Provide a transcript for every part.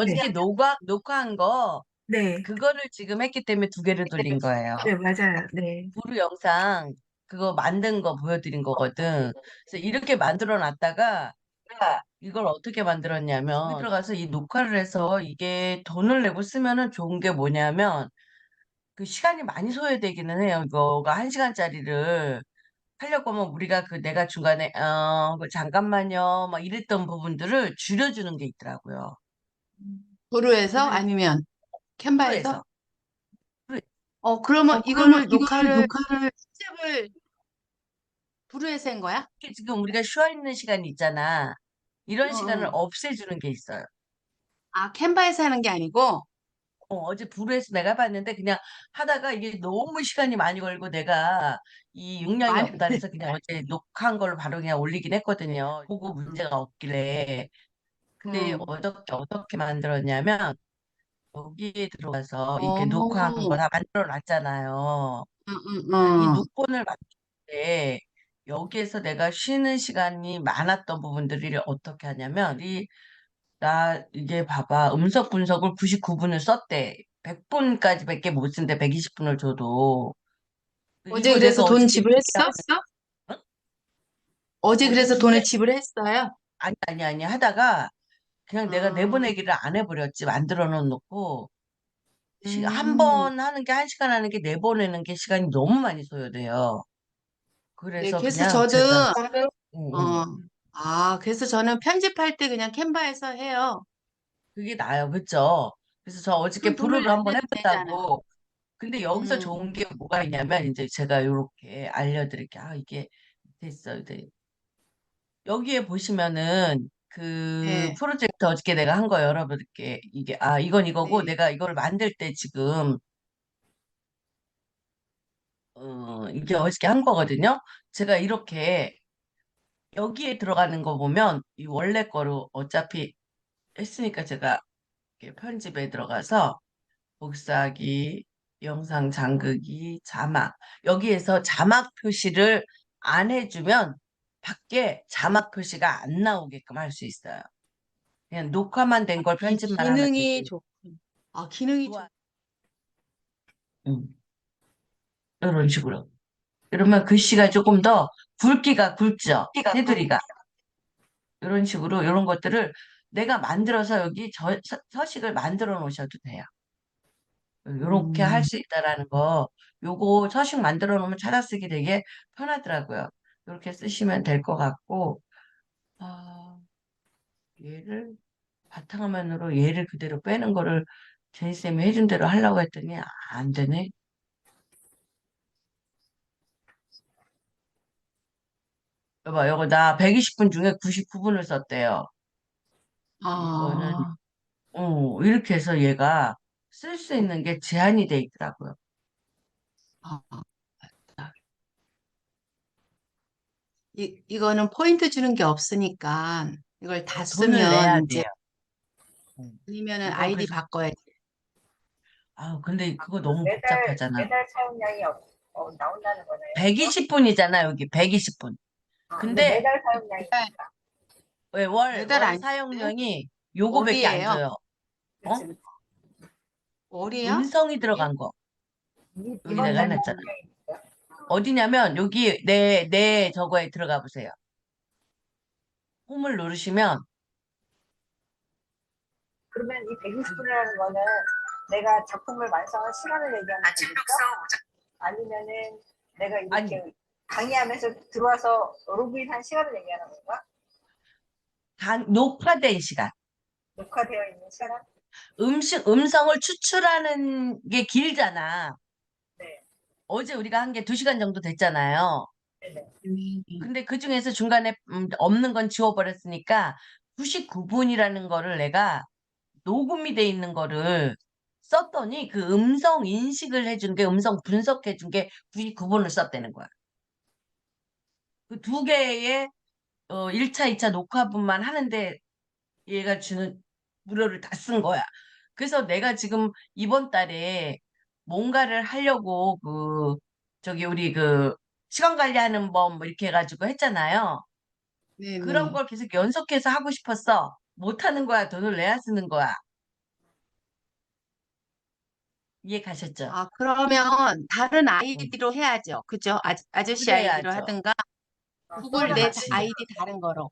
네. 어저께 녹화한 거, 네. 그거를 지금 했기 때문에 두 개를 돌린 거예요. 네, 맞아요. 네. 구루 영상, 그거 만든 거 보여드린 거거든. 그래서 이렇게 만들어 놨다가, 이걸 어떻게 만들었냐면, 여기 들어가서 이 녹화를 해서 이게 돈을 내고 쓰면은 좋은 게 뭐냐면, 그 시간이 많이 소요되기는 해요. 이거가 한 시간짜리를 하려고 하면 우리가 그 내가 중간에, 그 잠깐만요, 막 이랬던 부분들을 줄여주는 게 있더라고요. 도로에서 그래서 아니면 캔바에서? 프로에서. 프로- 그러면 그러면 이거를 이거를 녹화를 녹화를 편집을 도로에서 한 거야? 지금 우리가 쉬어 있는 시간이 있잖아. 이런 응, 시간을 응. 없애주는 게 있어요. 아, 캔바에서 하는 게 아니고? 어제 브루에서 내가 봤는데 그냥 하다가 이게 너무 시간이 많이 걸고 내가 이 용량이 많이, 없다 그래서 그냥 어제 녹화한 걸로 바로 그냥 올리긴 했거든요. 보고 문제가 없길래. 근데 응. 어떻게 만들었냐면 여기에 들어가서 이렇게 녹화한 어, 거 다 만들어 놨잖아요. 응, 응, 이 응. 녹본을 만들 때 여기에서 내가 쉬는 시간이 많았던 부분들을 어떻게 하냐면 나 이게 봐봐. 음성 분석을 99분을 썼대. 100분까지 밖에 못 쓴대. 120분을 줘도. 어제 이거 그래서 내가 돈 어저께 지불했어? 응? 어제 어제 그래서 두 개? 돈을 지불했어요? 아니 하다가 그냥 내가 아, 내보내기를 안 해버렸지. 만들어 놓고 한 음. 번 하는 게 한 시간 하는 게 내보내는 게 시간이 너무 많이 소요돼요. 네, 그래서 그래서 그냥 저도, 제가 응, 응. 어, 그래서 저는 편집할 때 그냥 캔바에서 해요. 그게 나아요. 그쵸? 그래서 저 어저께 그럼 돈을 브루를 안 한번 내도 되잖아. 해봤다고. 근데 여기서 음, 좋은 게 뭐가 있냐면 이제 제가 이렇게 알려드릴게요. 이게 됐어. 이제 여기에 보시면은 그 네, 프로젝트 어저께 내가 한 거 여러분께 이게 이건 이거고 네, 내가 이걸 만들 때 지금 이게 어저께 한 거거든요. 제가 이렇게 여기에 들어가는 거 보면 이 원래 거로 어차피 했으니까 제가 이렇게 편집에 들어가서 복사하기, 영상 잠그기, 자막. 여기에서 자막 표시를 안 해주면 밖에 자막 표시가 안 나오게끔 할 수 있어요. 그냥 녹화만 된 걸 편집만 하면 기능이 되지. 좋군. 기능이 좋아. 좋. 이런 식으로. 그러면 글씨가 조금 더 굵기가 굵죠. 키가 굵. 테두리가. 이런 식으로 이런 것들을 내가 만들어서 여기 서식을 만들어 놓으셔도 돼요. 이렇게 할 음, 수 있다라는 거, 요거 서식 만들어 놓으면 찾아쓰기 되게 편하더라고요. 이렇게 쓰시면 될 것 같고, 아, 얘를 바탕화면으로 얘를 그대로 빼는 거를 제이쌤이 해준 대로 하려고 했더니 안 되네. 여봐, 요거 나 120분 중에 99분을 썼대요. 이거는, 아, 이렇게 해서 얘가 쓸 수 있는 게 제한이 돼 있더라고요. 아, 이거는 포인트 주는 게 없으니까 이걸 다 돈을 내야 쓰면 이제 돼요. 아니면은 이거 아이디 그래서, 바꿔야지. 근데 그거 그 너무 복잡하잖아. 매달 사용량이 나온다는 거네요. 그죠? 120분이잖아, 여기 120분. 근데 근데 매달 매달, 사용량이니까. 왜 월 매달 아닌데? 사용량이 요거밖에 안 월이에요. 줘요. 어? 그치, 그치. 월이요? 음성이 들어간 거. 여기 이번 내가 달 해놨잖아. 사용량이니까. 어디냐면 여기 내 저거에 들어가 보세요. 홈을 누르시면 그러면 이 여기 120분이라는 거는 내가 작품을 완성한 시간을 얘기하는 거겠죠? 아니면은 내가 아니 이렇게 강의하면서 들어와서 로그인한 시간을 얘기하는 건가? 녹화된 시간. 녹화되어 있는 시간? 음성을 추출하는 게 길잖아. 네. 어제 우리가 한 게 2시간 정도 됐잖아요. 네네. 근데 그 중에서 중간에 없는 건 지워버렸으니까 99분이라는 거를 내가 녹음이 돼 있는 거를 썼더니 그 음성 인식을 해준 게 음성 분석해 준 게 99분을 썼다는 거야. 그 두 개의 1차, 2차 녹화분만 하는데 얘가 주는 무료를 다 쓴 거야. 그래서 내가 지금 이번 달에 뭔가를 하려고 저기 우리 시간 관리하는 법 뭐 이렇게 해가지고 했잖아요. 그런 네네. 걸 계속 연속해서 하고 싶었어. 못 하는 거야. 돈을 내야 쓰는 거야. 이해 가셨죠? 그러면 다른 응. 아이디로 해야죠. 그죠? 아저씨 아이디로 그래야죠. 하든가, 구글 써는 내 그렇지. 아이디 다른 거로.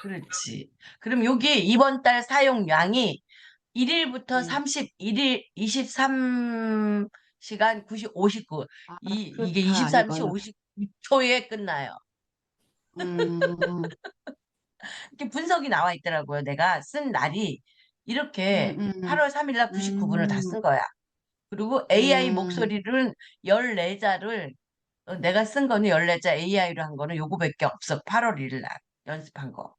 그렇지. 그럼 여기 이번 달 사용량이 1일부터 네. 31일 23시간 59. 이게 좋다, 23시 이걸로. 59초에 끝나요. 음, 이렇게 분석이 나와 있더라고요. 내가 쓴 날이 이렇게 음, 음, 8월 3일 날 99분을 다 음, 쓴 거야. 그리고 AI 음. 목소리를 14자를 내가 쓴 거는 14자 AI로 한 거는 요거밖에 없어. 8월 1일 날 연습한 거.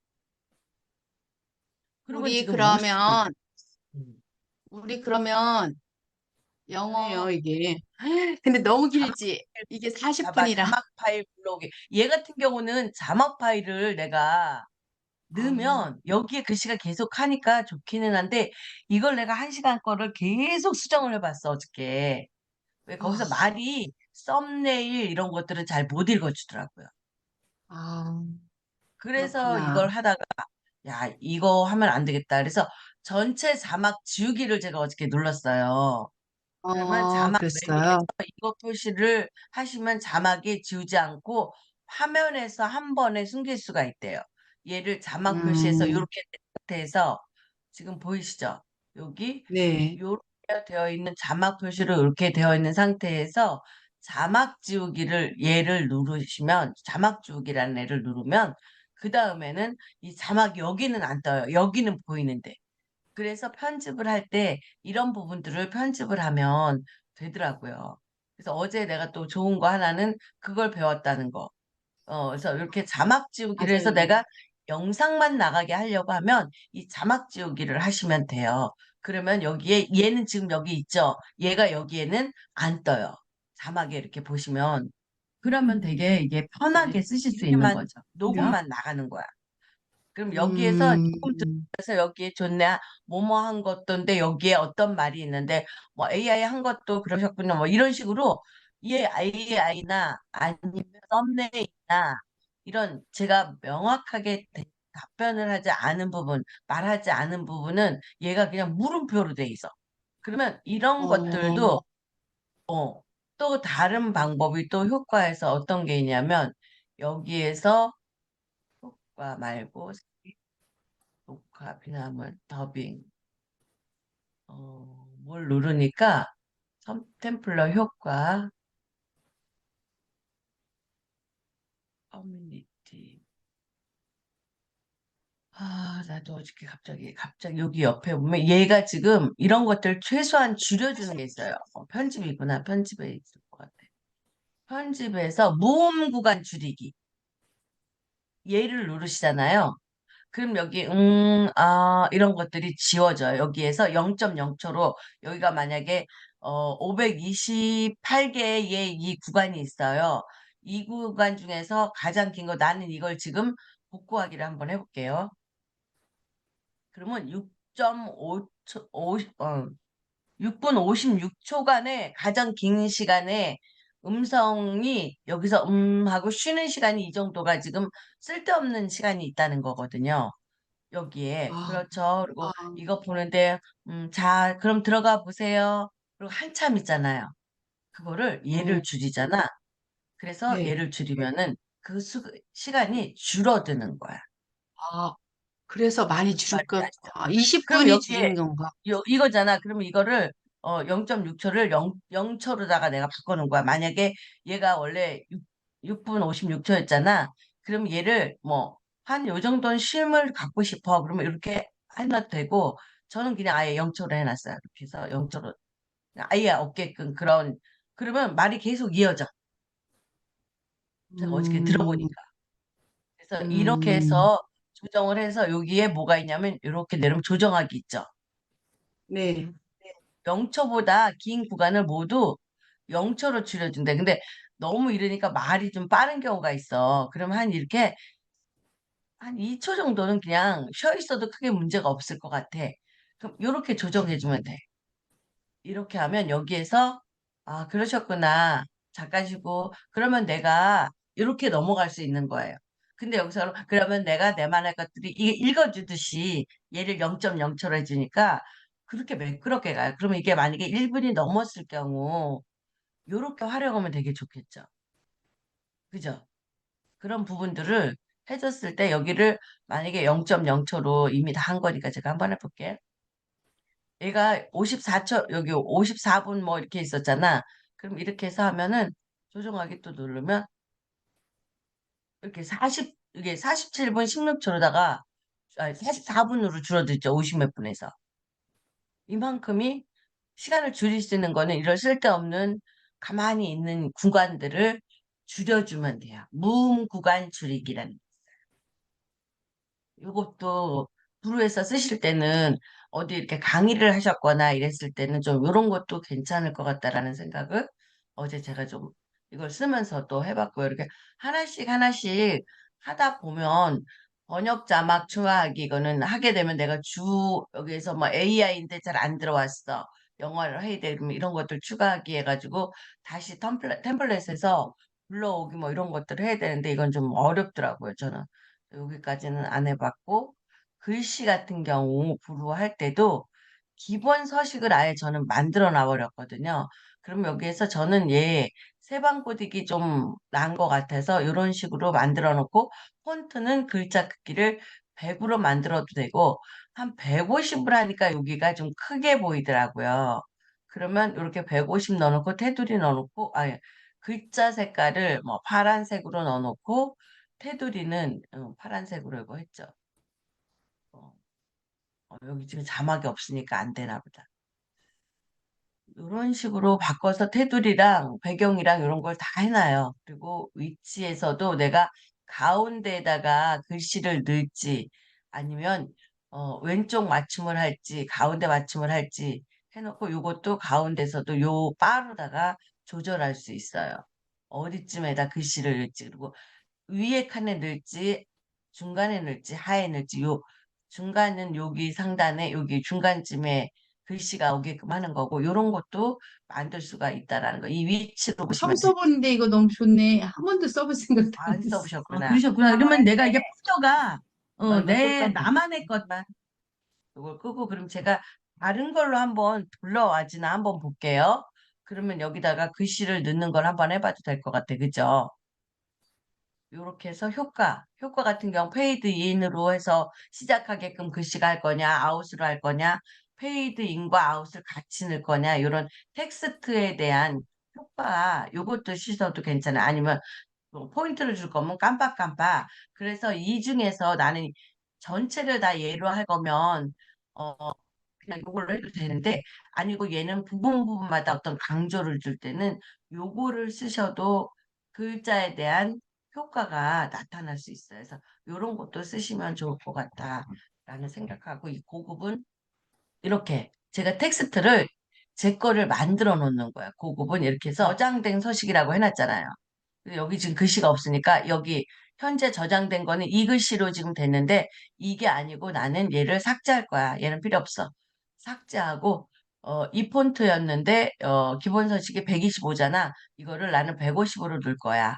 그리고 우리 지금 50분. 그러면, 우리 그러면 영어예요, 이게. 근데 너무 자막 길지? 이게 봐봐, 40분이라. 자막 파일 불러오기. 얘 같은 경우는 자막 파일을 내가 넣으면 여기에 글씨가 계속 하니까 좋기는 한데 이걸 내가 1시간 거를 계속 수정을 해봤어, 어저께. 왜 아, 거기서 말이 썸네일 이런 것들은 잘 못 읽어주더라고요. 아, 그래서 그렇구나. 이걸 하다가 야, 이거 하면 안 되겠다. 그래서 전체 자막 지우기를 제가 어저께 눌렀어요. 그러면 자막 메뉴에서 그랬어요. 이거 표시를 하시면 자막이 지우지 않고 화면에서 한 번에 숨길 수가 있대요. 얘를 자막 표시해서 음, 이렇게 된 상태에서 지금 보이시죠? 여기 네. 이렇게 되어 있는 자막 표시로 이렇게 되어 있는 상태에서 자막 지우기를 얘를 누르시면 자막 지우기라는 애를 누르면 그 다음에는 이 자막이 여기는 안 떠요. 여기는 보이는데. 그래서 편집을 할 때 이런 부분들을 편집을 하면 되더라고요. 그래서 어제 내가 또 좋은 거 하나는 그걸 배웠다는 거. 그래서 이렇게 자막 지우기를 해서 맞아요. 내가 영상만 나가게 하려고 하면 이 자막 지우기를 하시면 돼요. 그러면 여기에 얘는 지금 여기 있죠. 얘가 여기에는 안 떠요. 자막에 이렇게 보시면 그러면 되게 이게 편하게 쓰실 수 있는 거죠. 그래요? 녹음만 나가는 거야. 그럼 여기에서 녹음 음, 들어서 여기에 좋네. 뭐뭐 한 것도인데 여기에 어떤 말이 있는데 뭐 AI 한 것도 그러셨군요. 뭐 이런 식으로 얘 AI나 아니면 썸네일이나 이런 제가 명확하게 답변을 하지 않은 부분, 말하지 않은 부분은 얘가 그냥 물음표로 돼 있어. 그러면 이런 어, 것들도 또 다른 방법이 또 효과에서 어떤 게 있냐면 여기에서 효과 말고 녹화, 비나물, 더빙, 뭘 누르니까 텀템플러 효과, 커뮤니티. 나도 어저께 갑자기 여기 옆에 보면 얘가 지금 이런 것들 최소한 줄여주는 게 있어요. 편집이구나. 편집에 있을 것 같아. 편집에서 모음 구간 줄이기. 얘를 누르시잖아요. 그럼 여기 이런 것들이 지워져요. 여기에서 0.0초로 여기가 만약에 528개의 이 구간이 있어요. 이 구간 중에서 가장 긴 거 나는 이걸 지금 복구하기를 한번 해볼게요. 그러면 6.5초, 6분 56초간의 가장 긴 시간에 음성이 여기서 하고 쉬는 시간이 이 정도가 지금 쓸데없는 시간이 있다는 거거든요. 여기에. 아, 그렇죠. 그리고 아, 이거 보는데, 자, 그럼 들어가 보세요. 그리고 한참 있잖아요. 그거를 얘를 어, 줄이잖아. 그래서 네. 얘를 줄이면은 그 시간이 줄어드는 거야. 아, 그래서 많이 무슨 줄을 말인지 것, 아시죠? 그럼 20분이 여기에 줄인 건가? 이거잖아. 그러면 이거를 0.6초를 0초로다가 내가 바꿔놓은 거야. 만약에 얘가 원래 6분 56초였잖아. 그럼 얘를 뭐 한 요 정도는 쉼을 갖고 싶어. 그러면 이렇게 해놔도 되고 저는 그냥 아예 0초로 해놨어요. 이렇게 해서 0초로 아예 없게끔 그러면 말이 계속 이어져. 제가 어저께 음, 들어보니까. 그래서 이렇게 음, 해서 조정을 해서 여기에 뭐가 있냐면 이렇게 내리면 조정하기 있죠. 네. 0초보다 긴 구간을 모두 0초로 줄여준대. 근데 너무 이러니까 말이 좀 빠른 경우가 있어. 그럼 한 이렇게 한 2초 정도는 그냥 쉬어 있어도 크게 문제가 없을 것 같아. 그럼 이렇게 조정해주면 돼. 이렇게 하면 여기에서 그러셨구나. 잠깐시고 그러면 내가 이렇게 넘어갈 수 있는 거예요. 근데 여기서 그러면 내가 내 말할 것들이 이게 읽어주듯이 얘를 0.0초로 해주니까 그렇게 매끄럽게 가요. 그러면 이게 만약에 1분이 넘었을 경우 요렇게 활용하면 되게 좋겠죠. 그죠? 그런 부분들을 해줬을 때 여기를 만약에 0.0초로 이미 다 한 거니까 제가 한번 해볼게요. 얘가 54초, 여기 54분 뭐 이렇게 있었잖아. 그럼 이렇게 해서 하면은 조정하기 또 누르면 이렇게 47분 16초로다가 44분으로 줄어들죠. 50 몇 분에서. 이만큼이 시간을 줄일 수 있는 거는 이런 쓸데없는 가만히 있는 구간들을 줄여주면 돼요. 무음 구간 줄이기라는. 이것도 부루에서 쓰실 때는 어디 이렇게 강의를 하셨거나 이랬을 때는 좀 이런 것도 괜찮을 것 같다라는 생각을 어제 제가 좀 이걸 쓰면서 또 해봤고요. 이렇게 하나씩 하나씩 하다 보면 번역 자막 추가하기 이거는 하게 되면 내가 여기에서 뭐 AI인데 잘 안 들어왔어. 영어를 해야 돼. 그러면 이런 것들 추가하기 해가지고 다시 템플릿에서 불러오기 뭐 이런 것들을 해야 되는데 이건 좀 어렵더라고요. 저는. 여기까지는 안 해봤고, 글씨 같은 경우 불어할 때도 기본 서식을 아예 저는 만들어 놔버렸거든요. 그럼 여기에서 저는 얘 세방 꼬디기 좀 난 것 같아서 이런 식으로 만들어 놓고, 폰트는 글자 크기를 100으로 만들어도 되고, 한 150으로 하니까 여기가 좀 크게 보이더라고요. 그러면 이렇게 150 넣어놓고, 테두리 넣어놓고, 글자 색깔을 뭐 파란색으로 넣어놓고, 테두리는 파란색으로 이거 했죠. 어, 여기 지금 자막이 없으니까 안 되나 보다. 이런 식으로 바꿔서 테두리랑 배경이랑 이런 걸 다 해놔요. 그리고 위치에서도 내가 가운데에다가 글씨를 넣을지 아니면 왼쪽 맞춤을 할지 가운데 맞춤을 할지 해놓고 이것도 가운데서도 요 바로다가 조절할 수 있어요. 어디쯤에다 글씨를 넣을지 그리고 위에 칸에 넣을지 중간에 넣을지 하에 넣을지 요 중간은 여기 상단에 여기 중간쯤에 글씨가 오게끔 하는 거고 요런 것도 만들 수가 있다라는 거. 이 위치로 처음 보시면 돼요. 써보는데 이거 너무 좋네. 한 번도 써볼 생각도 안 안 했어. 써보셨구나. 그러셨구나. 그러면 내가 이게 푸저가 이거 내 똑같아. 나만의 것만. 이걸 끄고 그럼 제가 다른 걸로 한번 불러와지나 한번 볼게요. 그러면 여기다가 글씨를 넣는 걸 한번 해봐도 될 것 같아. 그죠? 요렇게 해서 효과 같은 경우 페이드 인으로 해서 시작하게끔 글씨가 할 거냐, 아웃으로 할 거냐, 페이드 인과 아웃을 같이 넣을 거냐, 이런 텍스트에 대한 효과, 요것도 씻어도 괜찮아. 아니면 뭐 포인트를 줄 거면 깜빡깜빡. 그래서 이 중에서 나는 전체를 다 예로 할 거면, 그냥 요걸로 해도 되는데, 아니고 얘는 부분 부분마다 어떤 강조를 줄 때는 요거를 쓰셔도 글자에 대한 효과가 나타날 수 있어요. 그래서 이런 것도 쓰시면 좋을 것 같다라는 생각하고 이 고급은 이렇게 제가 텍스트를 제 거를 만들어 놓는 거야. 고급은 이렇게 해서 저장된 서식이라고 해놨잖아요. 근데 여기 지금 글씨가 없으니까 여기 현재 저장된 거는 이 글씨로 지금 됐는데 이게 아니고 나는 얘를 삭제할 거야. 얘는 필요 없어. 삭제하고 이 폰트였는데 기본 서식이 125잖아. 이거를 나는 150으로 넣을 거야.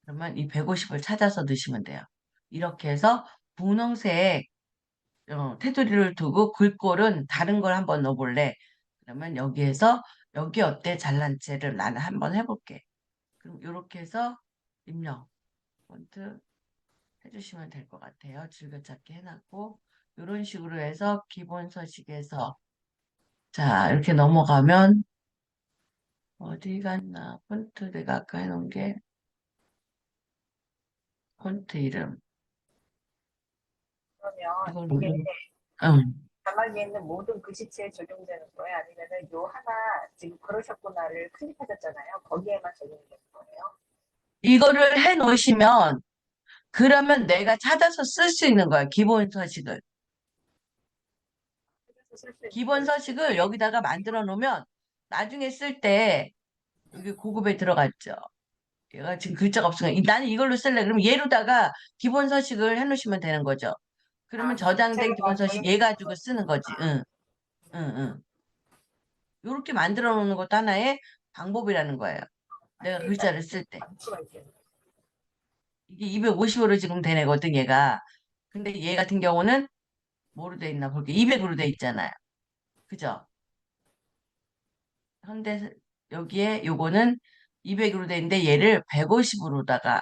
그러면 이 150을 찾아서 넣으시면 돼요. 이렇게 해서 분홍색 테두리를 두고 글꼴은 다른 걸 한번 넣어볼래. 그러면 여기에서 여기 어때 잘난 체를 나는 한번 해볼게. 그럼 이렇게 해서 입력 폰트 해주시면 될 것 같아요. 즐겨찾기 해놨고 이런 식으로 해서 기본 서식에서 자 이렇게 넘어가면 어디 갔나 폰트 내가 아까 해놓은 게 폰트 이름 그러면 이걸 이게 응. 자막에 있는 모든 글씨체에 적용되는 거예요? 아니면은 요 하나 지금 그러셨구나를 클릭하셨잖아요. 거기에만 적용되는 거예요? 이거를 해 놓으시면 그러면 내가 찾아서 쓸 수 있는 거야. 기본 서식을. 그래서 쓸 수 있는 기본 거예요. 서식을 여기다가 만들어 놓으면 나중에 쓸 때 여기 고급에 들어갔죠. 얘가 지금 글자가 없으니까 나는 이걸로 쓸래. 그럼 얘로다가 기본 서식을 해 놓으시면 되는 거죠. 그러면 아, 저장된 자체로 기본 서식 얘 가지고 쓰는 거지. 응, 응, 응. 요렇게 만들어 놓는 것도 하나의 방법이라는 거예요. 내가 일단 글자를 쓸 때. 수가 있겠네요. 이게 250으로 지금 되네거든, 얘가. 근데 얘 같은 경우는 뭐로 돼 있나 볼게. 200으로 돼 있잖아요. 그죠? 현대 여기에 요거는 200으로 돼 있는데 얘를 150으로다가